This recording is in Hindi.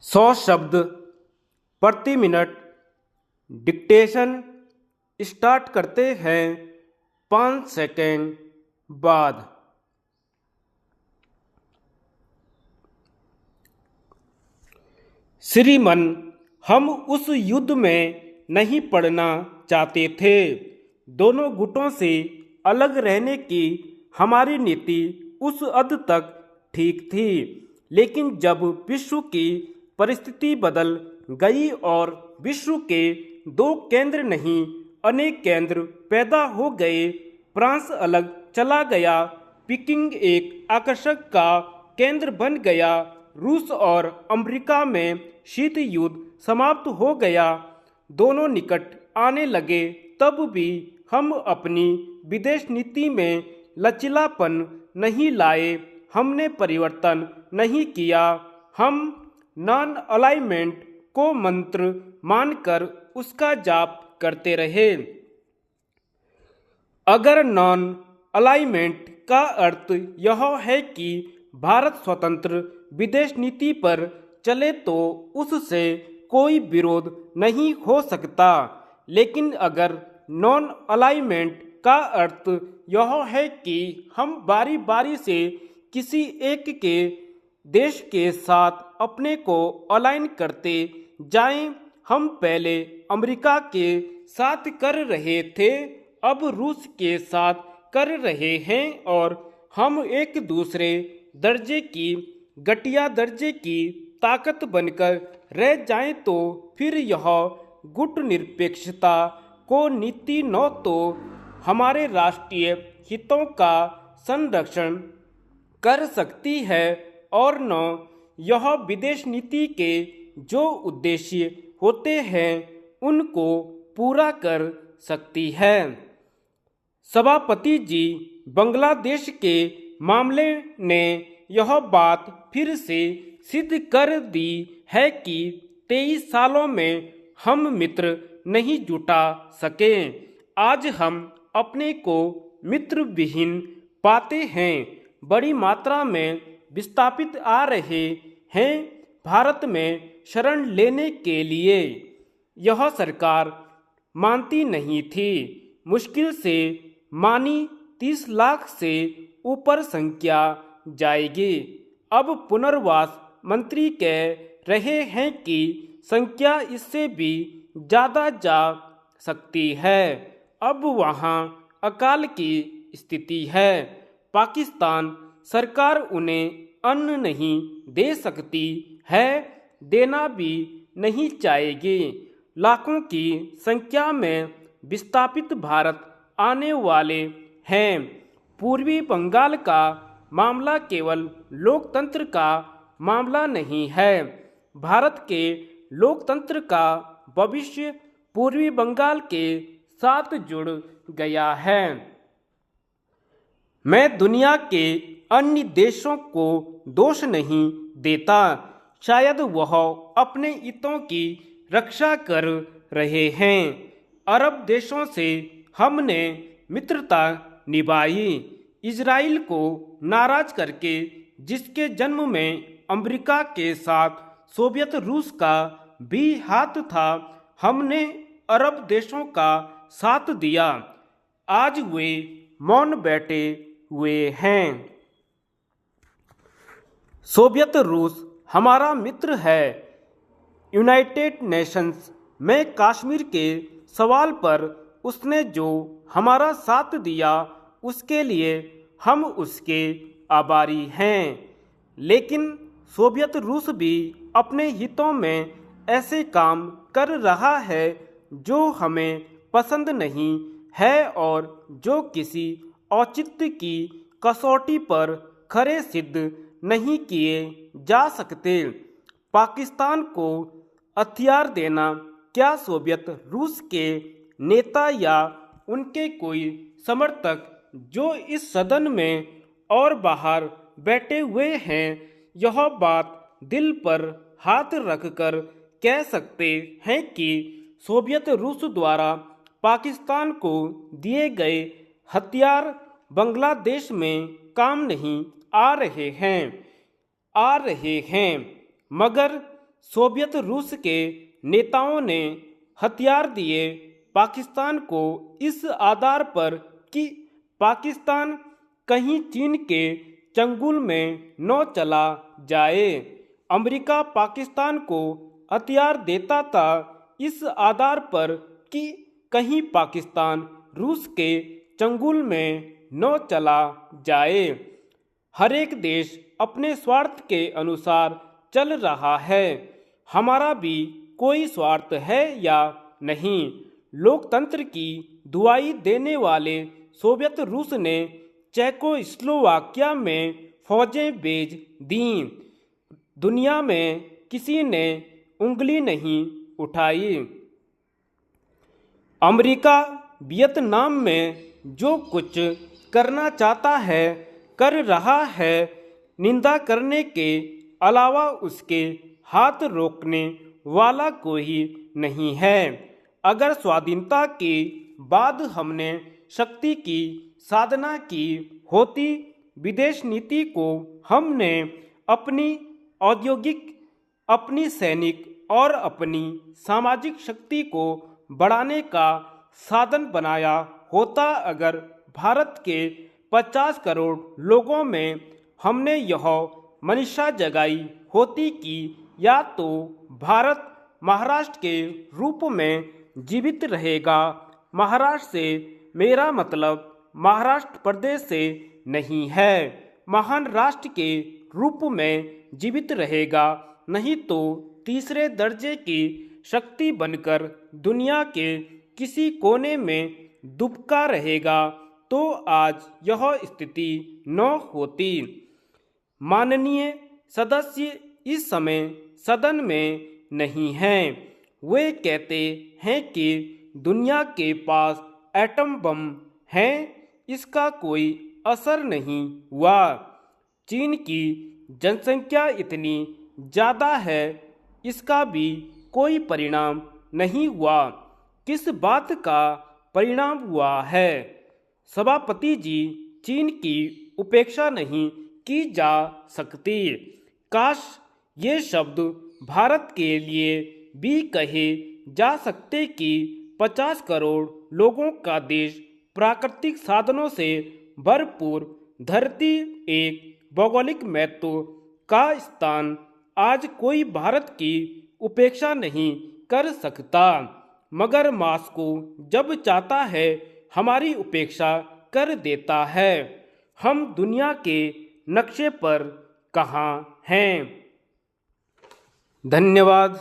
100 शब्द प्रति मिनट डिक्टेशन स्टार्ट करते हैं 5 सेकेंड बाद। श्रीमन, हम उस युद्ध में नहीं पड़ना चाहते थे। दोनों गुटों से अलग रहने की हमारी नीति उस हद तक ठीक थी, लेकिन जब विश्व की परिस्थिति बदल गई और विश्व के 2 केंद्र नहीं अनेक केंद्र पैदा हो गए, फ्रांस अलग चला गया, पीकिंग एक आकर्षक का केंद्र बन गया, रूस और अमेरिका में शीत युद्ध समाप्त हो गया, दोनों निकट आने लगे, तब भी हम अपनी विदेश नीति में लचीलापन नहीं लाए, हमने परिवर्तन नहीं किया। हम नॉन अलाइनमेंट को मंत्र मानकर उसका जाप करते रहे। अगर नॉन अलाइनमेंट का अर्थ यह है कि भारत स्वतंत्र विदेश नीति पर चले तो उससे कोई विरोध नहीं हो सकता, लेकिन अगर नॉन अलाइनमेंट का अर्थ यह है कि हम बारी बारी से किसी एक के देश के साथ अपने को अलाइन करते जाएं, हम पहले अमेरिका के साथ कर रहे थे, अब रूस के साथ कर रहे हैं और हम एक दूसरे दर्जे की घटिया दर्जे की ताकत बनकर रह जाएं तो फिर यह गुट निरपेक्षता को नीति न तो हमारे राष्ट्रीय हितों का संरक्षण कर सकती है और न यह विदेश नीति के जो उद्देश्य होते हैं उनको पूरा कर सकती है। सभापति जी, बांग्लादेश के मामले ने यह बात फिर से सिद्ध कर दी है कि 23 सालों में हम मित्र नहीं जुटा सके। आज हम अपने को मित्र विहीन पाते हैं, बड़ी मात्रा में विस्थापित आ रहे हैं भारत में शरण लेने के लिए। यह सरकार मानती नहीं थी, मुश्किल से मानी 30 लाख से ऊपर संख्या जाएगी। अब पुनर्वास मंत्री कह रहे हैं कि संख्या इससे भी ज़्यादा जा सकती है। अब वहाँ अकाल की स्थिति है। पाकिस्तान सरकार उन्हें अन्न नहीं दे सकती है, देना भी नहीं चाहेगी। लाखों की संख्या में विस्थापित भारत आने वाले हैं। पूर्वी बंगाल का मामला केवल लोकतंत्र का मामला नहीं है, भारत के लोकतंत्र का भविष्य पूर्वी बंगाल के साथ जुड़ गया है। मैं दुनिया के अन्य देशों को दोष नहीं देता, शायद वह अपने हितों की रक्षा कर रहे हैं। अरब देशों से हमने मित्रता निभाई, इजराइल को नाराज करके, जिसके जन्म में अमेरिका के साथ सोवियत रूस का भी हाथ था, हमने अरब देशों का साथ दिया। आज वे मौन बैठे हुए हैं। सोवियत रूस हमारा मित्र है। यूनाइटेड नेशंस में कश्मीर के सवाल पर उसने जो हमारा साथ दिया उसके लिए हम उसके आभारी हैं, लेकिन सोवियत रूस भी अपने हितों में ऐसे काम कर रहा है जो हमें पसंद नहीं है और जो किसी औचित्य की कसौटी पर खरे सिद्ध नहीं किए जा सकते। पाकिस्तान को हथियार देना क्या सोवियत रूस के नेता या उनके कोई समर्थक जो इस सदन में और बाहर बैठे हुए हैं यह बात दिल पर हाथ रखकर कह सकते हैं कि सोवियत रूस द्वारा पाकिस्तान को दिए गए हथियार बांग्लादेश में काम नहीं आ रहे हैं, मगर सोवियत रूस के नेताओं ने हथियार दिए पाकिस्तान को इस आधार पर कि पाकिस्तान कहीं चीन के चंगुल में न चला जाए। अमेरिका पाकिस्तान को हथियार देता था इस आधार पर कि कहीं पाकिस्तान रूस के चंगुल में न चला जाए। हर एक देश अपने स्वार्थ के अनुसार चल रहा है। हमारा भी कोई स्वार्थ है या नहीं? लोकतंत्र की दुहाई देने वाले सोवियत रूस ने चेकोस्लोवाकिया में फौजें भेज दीं। दुनिया में किसी ने उंगली नहीं उठाई। अमेरिका वियतनाम में जो कुछ करना चाहता है कर रहा है। निंदा करने के अलावा उसके हाथ रोकने वाला कोई नहीं है। अगर स्वाधीनता के बाद हमने शक्ति की साधना की होती, विदेश नीति को हमने अपनी औद्योगिक, अपनी सैनिक और अपनी सामाजिक शक्ति को बढ़ाने का साधन बनाया होता, अगर भारत के 50 करोड़ लोगों में हमने यह मंशा जगाई होती कि या तो भारत महाराष्ट्र के रूप में जीवित रहेगा। महाराष्ट्र से मेरा मतलब महाराष्ट्र प्रदेश से नहीं है। महान राष्ट्र के रूप में जीवित रहेगा, नहीं तो तीसरे दर्जे की शक्ति बनकर दुनिया के किसी कोने में दुबका रहेगा। तो आज यह स्थिति न होती। माननीय सदस्य इस समय सदन में नहीं हैं। वे कहते हैं कि दुनिया के पास एटम बम है, इसका कोई असर नहीं हुआ। चीन की जनसंख्या इतनी ज़्यादा है, इसका भी कोई परिणाम नहीं हुआ। किस बात का परिणाम हुआ है? सभापति जी, चीन की उपेक्षा नहीं की जा सकती। काश ये शब्द भारत के लिए भी कहे जा सकते कि 50 करोड़ लोगों का देश, प्राकृतिक साधनों से भरपूर धरती, एक भौगोलिक महत्व का स्थान, आज कोई भारत की उपेक्षा नहीं कर सकता। मगर मॉस्को जब चाहता है हमारी उपेक्षा कर देता है। हम दुनिया के नक्शे पर कहाँ हैं? धन्यवाद।